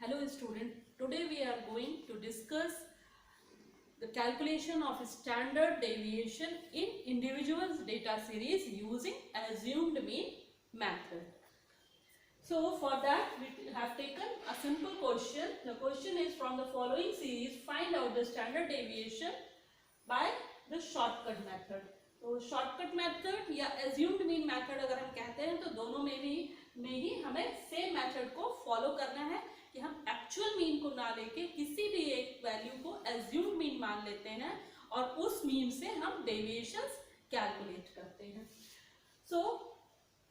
Hello student, today we are going to discuss the calculation of standard deviation in individuals data series using assumed mean method. So for that we have taken a simple question. The question is from the following series, find out the standard deviation by the shortcut method. तो shortcut method या assumed mean method अगर हम कहते हैं तो दोनों में ही हमें सेम मेथड को फॉलो करना है कि हम एक्चुअल मीन को ना लेके किसी भी एक वैल्यू को एज्यूम्ड मीन मान लेते हैं और उस मीन से हम डेविएशंस कैलकुलेट करते हैं. सो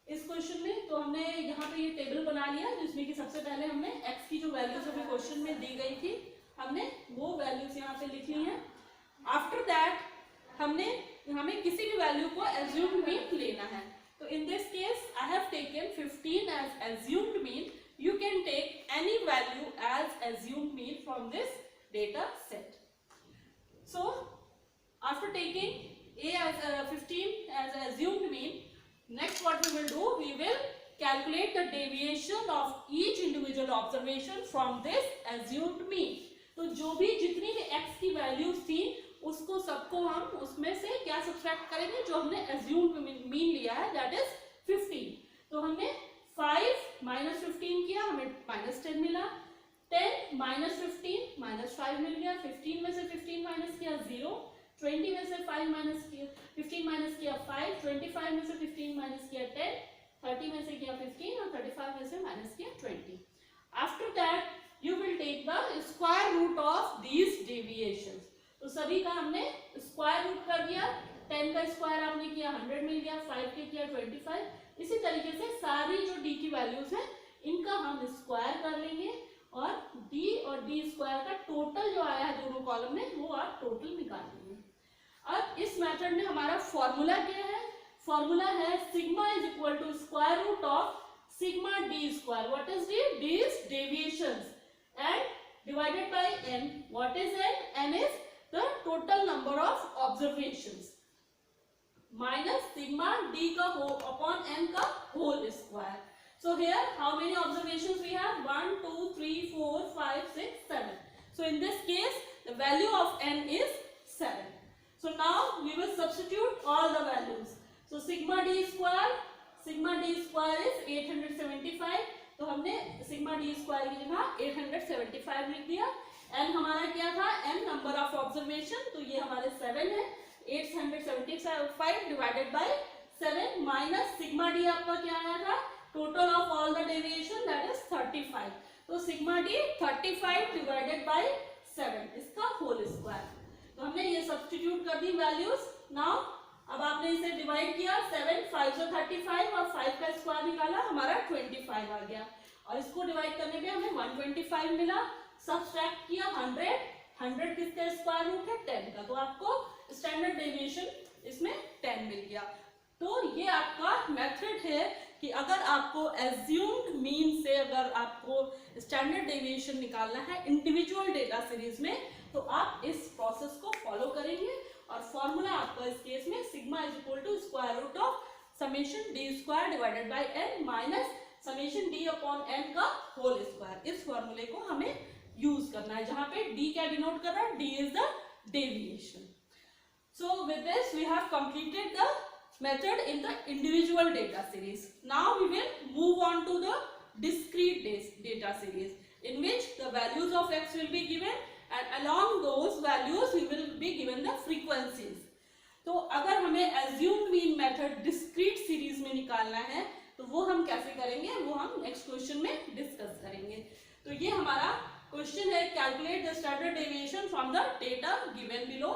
इस क्वेश्चन में तो हमने यहाँ पे ये टेबल बना लिया जिसमें कि सबसे पहले हमने x की जो वैल्यूज अभी क्वेश्चन में दी गई थी हमने वो वैल्यूज यहाँ पे लिख ली हैं. आफ्टर दैट हमें किसी भी वैल्यू को assumed mean लेना है. तो in this case I have taken 15 as assumed mean. You can take any value as assumed mean from this data set. So after taking a as 15 as assumed mean, next what we will do, we will calculate the deviation of each individual observation from this assumed mean. तो जो भी जितनी भी x की values थी उसको सबको हम उसमें से क्या सब्ट्रैक्ट करेंगे जो हमने assumed mean लिया है, that is 15. तो हमने 5 minus 15 किया, हमें -10 मिला. 10 minus 15 -5 मिल गया. 15 में से 15 माइनस किया 0. 20 में से 5 माइनस किया 15 माइनस किया 5. 25 में से 15 माइनस किया 10. 30 में से किया 15 और 35 में से माइनस किया 20. After that you will take the square root of these deviations. तो सभी का हमने स्क्वायर रूट कर दिया. 10 का स्क्वायर आपने किया 100 मिल गया. 5 के किया 25. इसी तरीके से सारी जो d की वैल्यूज हैं इनका हम स्क्वायर कर लेंगे और d और d स्क्वायर का टोटल जो आया है दोनों कॉलम में वो आप टोटल निकाल लेंगे. अब इस मेथड में हमारा फॉर्मूला क्या है? फॉर्मूला है sigma is equal to square root of sigma d square. What is d? d is deviations and divided by n. What is n? n is the total number of observations minus sigma d ka whole upon n ka whole square. So here how many observations we have? 1 2 3 4 5 6 7. So in this case the value of n is 7. So now we will substitute all the values. So sigma d square is 875. तो हमने sigma D square की जगह 875 लिख दिया. N हमारा क्या था? N number of observation. तो ये हमारे 7 है. 875 divided by 7 minus sigma d आपका क्या आया था? Total of all the deviation that is 35. तो सिग्मा डी 35 डिवाइडेड बाय 7 इसका होल स्क्वायर. तो हमने ये सब्स्टिट्यूट कर दी वैल्यूज. नाउ अब आपने इसे डिवाइड किया. 7 5 से 35 और 5 का स्क्वायर निकाला, हमारा 25 आ गया. और इसको डिवाइड करने पे हमें 125 मिला. सब्ट्रैक्ट किया 100 किसका स्क्वायर रूट है? 10 का. तो आपको स्टैंडर्ड डेविएशन इसमें 10 मिल गया. तो ये आपका मेथड है कि अगर आपको एज्यूम्ड मीन से अगर आपको स्टैंडर्ड डेविएशन निकालना है इंडिविजुअल डेटा सीरीज में तो आप इस प्रोसेस को फॉलो करेंगे. और फॉर्मूला आपका इस केस में sigma is equal to square root of summation d square divided by n minus summation d upon n का होल स्क्वायर. इस फॉर्मूले को हमें यूज करना है जहां पे डी क्या डिनोट कर रहा है? D is the deviation. So with this we have completed the method in the individual data series. Now we will move on to the discrete data series in which the values of x will be given and along those values we will be given the frequencies. तो अगर हमें assumed mean method discrete series में निकालना है तो वो हम कैसे करेंगे वो हम नेक्स्ट क्वेश्चन में डिस्कस करेंगे. तो ये हमारा क्वेश्चन है calculate the standard deviation from the data given below.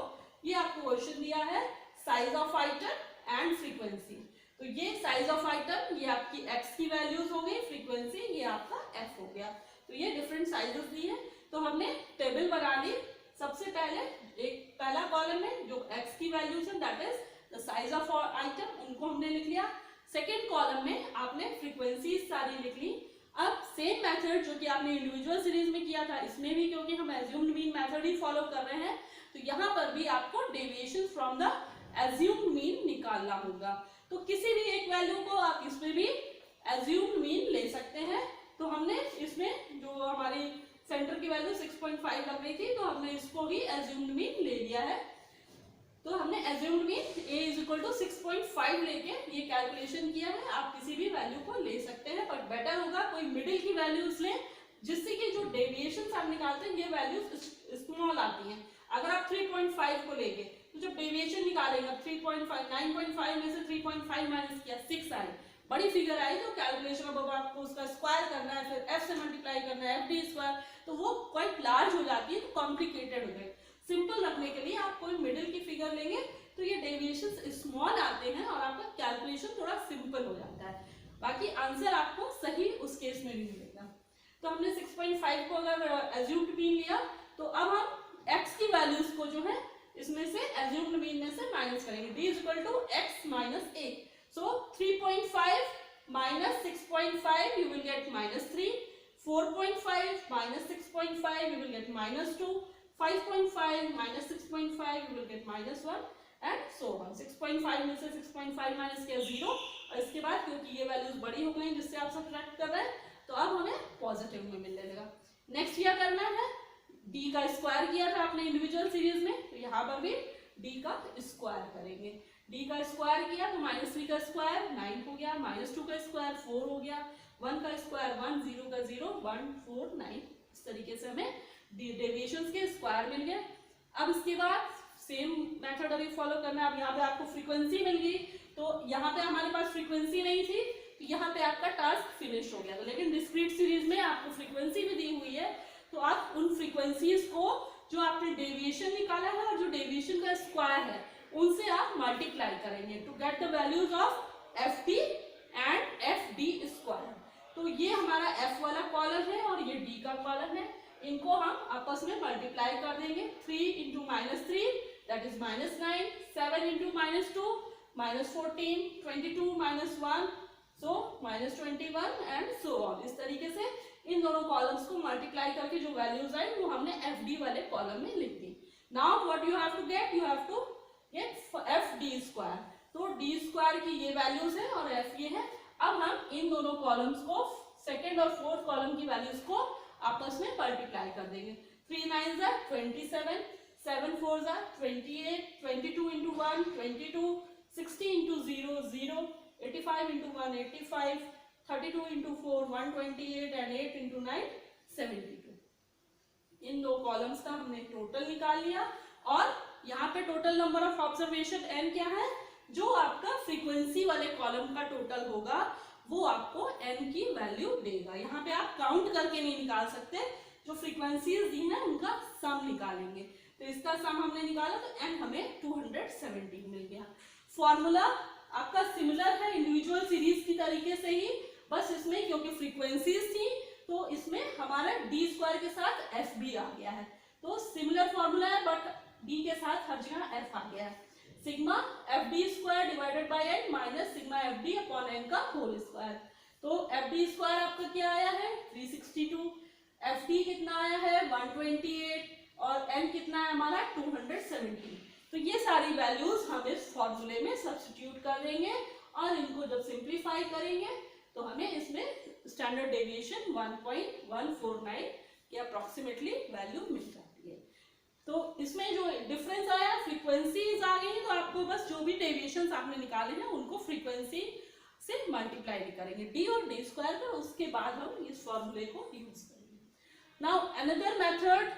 ये आपको क्वेश्चन दिया है size of item and frequency. तो ये साइज ऑफ आइटम ये आपकी x की वैल्यूज हो गई, फ्रीक्वेंसी ये आपका f हो गया. तो ये डिफरेंट साइजेस दी है. तो हमने टेबल बना ली. सबसे पहले एक पहला कॉलम में जो x की वैल्यूज है that is the size of item उनको हमने लिख लिया. सेकेंड कॉलम में आपने फ्रीक्वेंसी सारी लिख ली. अब सेम मेथड जो कि आपने इंडिविजुअल सीरीज में किया था इसमें भी क्योंकि हम एज्यूम्ड मीन मेथड ही फॉलो कर रहे हैं तो यहाँ पर भी आपको deviation from the assumed mean निकालना होगा. तो किसी भी एक वैल्यू को आप इसमें भी एज्यूम्ड मीन ले सकते हैं. तो हमने इसमें जो हमारी सेंटर की वैल्यू 6.5 लग रही थी, तो हमने इसको ही एज्यूम्ड मीन ले लिया है। तो हमने assumed mean a is equal to 6.5 लेके ये कैलकुलेशन किया है। आप किसी भी वैल्यू को ले सकते हैं, बट बेटर होगा कोई मिडिल की वैल्यूज लें, जिससे कि जो डेविएशन आप निकालते हैं ये वैल्यूज स्मॉल आती हैं। अगर आप 3.5 को लेंगे तो जब डेविएशन निकालेंगे 3.5 9.5 में से 3.5 माइनस किया 6 आई, बड़ी फिगर आई, तो कैलकुलेशन अब आपको उसका स्क्वायर करना है, फिर f से मल्टीप्लाई करना है fd स्क्वायर, तो वो क्वाइट लार्ज हो जाती है, तो कॉम्प्लिकेटेड हो गए। सिंपल रखने के लिए आप कोई मिडिल की फिगर लेंगे तो ये डेविएशंस स्मॉल आते हैं और आपका कैलकुलेशन थोड़ा सिंपल हो जाता है, बाकी आंसर आपको सही उस केस में भी मिलेगा। तो हमने 6.5 को अगर एज्यूम्ड मीन लिया, तो अब हम x की वैल्यूज को जो है इसमें से एज्यूम्ड मीन में से माइनस करेंगे। d is equal to x minus a, so 3.5 minus 6.5 you will get -3, 4.5 minus 6.5 you will get -2, 5.5 minus 6.5 you will get -1 and so on। 6.5 में से 6.5 माइनस किया 0, और इसके बाद क्योंकि ये वैल्यूज बड़ी हो गई जिससे आप सब्ट्रैक्ट कर रहे हैं, तो अब हमें पॉजिटिव में मिलने लगा। नेक्स्ट क्या करना है, d का स्क्वायर किया था आपने इंडिविजुअल सीरीज में, तो यहाँ पर भी d का स्क्वायर करेंगे। d का स्क्वायर किया तो -3 का स्क्वायर 9 हो गया, -2 का स्क्वायर 4 हो गया, 1 का स्क्वायर 1, 0 का 0, 1 4 9। इस तरीके से हमें डेविएशंस के स्क्वायर मिल गए। अब इसके बाद सेम मेथड अभी फॉलो करना है। अब यहाँ पे आपको फ्रीक्वेंसी मिल गई, तो यहाँ पे हमारे पास फ्रीक्वेंसी नहीं थी, तो यहाँ पे आपका टास्क फिनिश हो गया। तो लेकिन डिस्क्रीट सीरीज में आपको फ्रीक्वेंसी भी दी हुई है, तो आप उन फ्रीक्वेंसीज को जो आपने डेविएशन निकाला है और जो डेविएशन का स्क्वायर है उनसे आप मल्टीप्लाई करेंगे to get the values of f d and f d square. तो ये हमारा एफ वाला कॉलम है और ये डी का कॉलम है, इनको हम आपस में मल्टीप्लाई कर देंगे। 3 into -3 that is -9, 7 into -2 -14, 22 -1 so -21 and so on. इस तरीके से इन दोनों कॉलम्स को मल्टीप्लाई करके जो वैल्यूज आए वो हमने एफ डी वाले कॉलम में लिख दी। Now what you have to get, you have to get f d square. तो डी स्क्वायर की ये वैल्यूज है और एफ ये है। अब हम इन दोनों कॉलम्स को, सेकेंड और फोर्थ कॉलम की वैल्यूज को आपस में मल्टीप्लाई कर देंगे। 3 9 are 27, 7 4 are 28, 22 into 1 22, 60 into 0 0, 85 into 1 85, 32 into 4 128 and 8 into 9 72। इन दो कॉलम्स का हमने टोटल निकाल लिया, और यहाँ पे total number of observation n क्या है, जो आपका फ्रीक्वेंसी वाले कॉलम का टोटल होगा वो आपको n की वैल्यू देगा। यहाँ पे आप काउंट करके नहीं निकाल सकते, जो फ्रीक्वेंसीज दी है उनका सम निकालेंगे। तो इसका सम हमने निकाला तो n हमें 270 मिल गया। फॉर्मूला आपका सिमिलर है इंडिविजुअल सीरीज की तरीके से ही, बस इसमें क्योंकि फ्रीक्वेंसीज थी तो इसमें हमारा डी स्क्वायर के साथ एफ बी आ गया है। तो सिमिलर फॉर्मूला है, बट डी के साथ हर जगह एफ आ गया है। Sigma f d square divided by n minus sigma f d upon n का होल स्क्वायर। तो एफ डी स्क्वायर आपका क्या आया है 362, एफ डी कितना आया है 128 और एन कितना है हमारा 270। तो ये सारी वैल्यूज हम इस फॉर्मूले में सब्स्टिट्यूट कर देंगे और इनको जब सिंप्लीफाई करेंगे तो हमें इसमें स्टैंडर्ड डेविएशन 1.149 के अप्रोक्सीमेटली वैल्यू मिल जाती है। तो इसमें जो डिफरेंस आया फ्रीक्वेंसीज आ गई, तो आपको बस जो भी डेविएशंस आपने निकाले हैं उनको फ्रीक्वेंसी से मल्टीप्लाई भी करेंगे डी और डी स्क्वायर पर, उसके बाद हम इस फॉर्मूले को यूज करेंगे। Now another method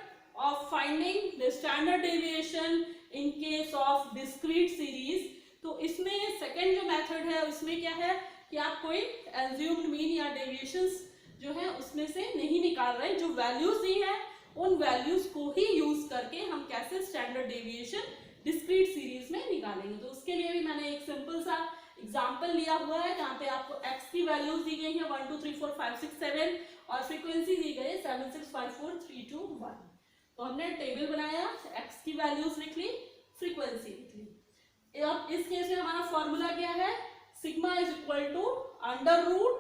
of finding the standard deviation in case of discrete series. तो इसमें सेकेंड जो मेथड है उसमें क्या है कि आप कोई एज्यूम्ड मीन या डेविएशंस जो है उसमें से नहीं निकाल रहे, जो वैल्यूज दी है उन वैल्यूज को ही यूज करके हम कैसे स्टैंडर्ड डेविएशन डिस्क्रीट सीरीज में निकालेंगे। तो उसके लिए भी मैंने एक सिंपल सा एग्जांपल लिया हुआ है जहाँ पे आपको x की वैल्यूज दी गई है 1 2 3 4 5 6 7 और फ्रीक्वेंसी दी गई है 7 6 5 4 3 2 1। तो हमने टेबल बनाया, x की वैल्यूज लिख ली, फ्रीक्वेंसी लिख ली। अब इस केस में हमारा फॉर्मूला क्या है, sigma is equal to under root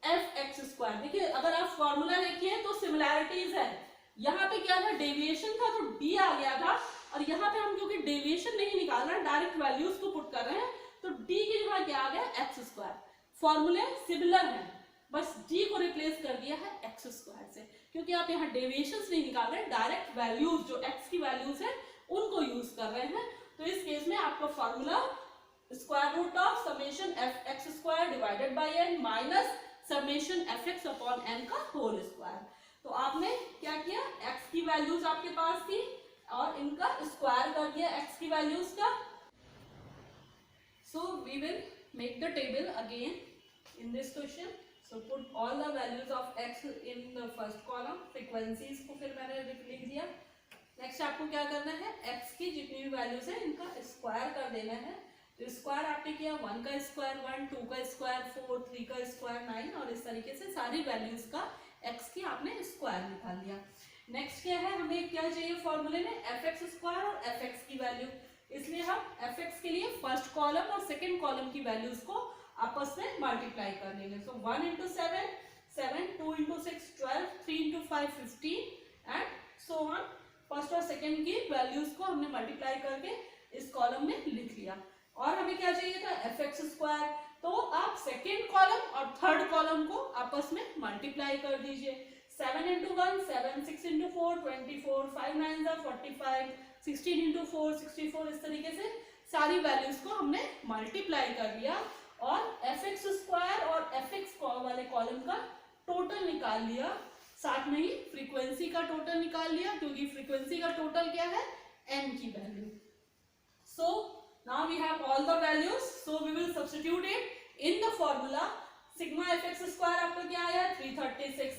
f x square. देखिए अगर आप फॉर्मूला देखिए तो सिमिलैरिटीज है, यहाँ पे क्या था डेविएशन था तो डी आ गया था, और यहाँ पे हम क्योंकि डेविएशन नहीं निकाल रहे हैं डायरेक्ट वैल्यूज को पुट कर रहे हैं तो डी की जगह क्या आ गया एक्स स्क्वायर। फॉर्मूले सिमिलर है बस d को रिप्लेस कर दिया है x स्क्वायर से, क्योंकि आप यहाँ डेविएशंस नहीं निकाल रहे, डायरेक्ट वैल्यूज जो x की वैल्यूज है उनको यूज कर रहे हैं। तो इस केस में आपका formula square root of summation f x square divided by n minus summation f x upon n का होल स्क्वायर। तो आपने क्या किया, x की वैल्यूज आपके पास थी और इनका स्क्वायर कर दिया x की वैल्यूज का। So we will make the table again in this question. So put all the values of x in the first column. Frequencies को फिर मैंने लिख दिया। नेक्स्ट आपको क्या करना है, x की जितनी भी वैल्यूज है इनका स्क्वायर कर देना है। तो स्क्वायर आपने किया 1 का स्क्वायर 1, 2 का स्क्वायर 4, 3 का स्क्वायर 9 और इस तरीके से सारी वैल्यूज का x की आपने स्क्वायर निकाल लिया। नेक्स्ट क्या है, हमें क्या चाहिए फॉर्मूले में, एफ एक्स स्क्वायर और एफ एक्स की वैल्यू, इसलिए हम एफ एक्स के लिए फर्स्ट कॉलम और सेकेंड कॉलम की वैल्यूज को आपस में मल्टीप्लाई कर लेंगे। सो 1 into 7 7, 2 into 6 12, 3 into 5 15 and so on. First और सेकेंड की वैल्यूज को हमने मल्टीप्लाई करके इस कॉलम में लिख लिया। और हमें क्या चाहिए था, एफ एक्स स्क्वायर। तो आप सेकेंड कॉलम और थर्ड कॉलम को आपस में मल्टीप्लाई कर दीजिए। 7 इंटू 1 7, 6 इंटू 4 24, 5 9 45, 16 इंटू 4 64, इस तरीके से सारी वैल्यूज को हमने मल्टीप्लाई कर दिया और एफ एक्स स्क्वायर और एफ एक्स वाले कॉलम का टोटल निकाल लिया, साथ में ही फ्रीक्वेंसी का टोटल निकाल लिया, क्योंकि फ्रीक्वेंसी का टोटल क्या है, n की value. So now we have all the values, so we will substitute it in the formula. Sigma f x square आपका क्या आया 336,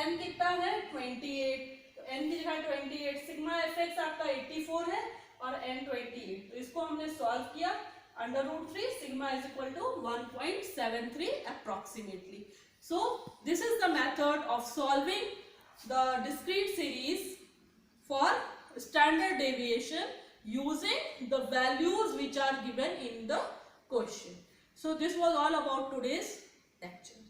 n कितना है 28, तो n की जगह 28, सिग्मा एफ एक्स आपका 84 है और n 28, तो इसको हमने सॉल्व किया। Under root 3 sigma is equal to 1.73 approximately. So this is the method of solving the discrete series for standard deviation using the values which are given in the question. So this was all about today's lecture.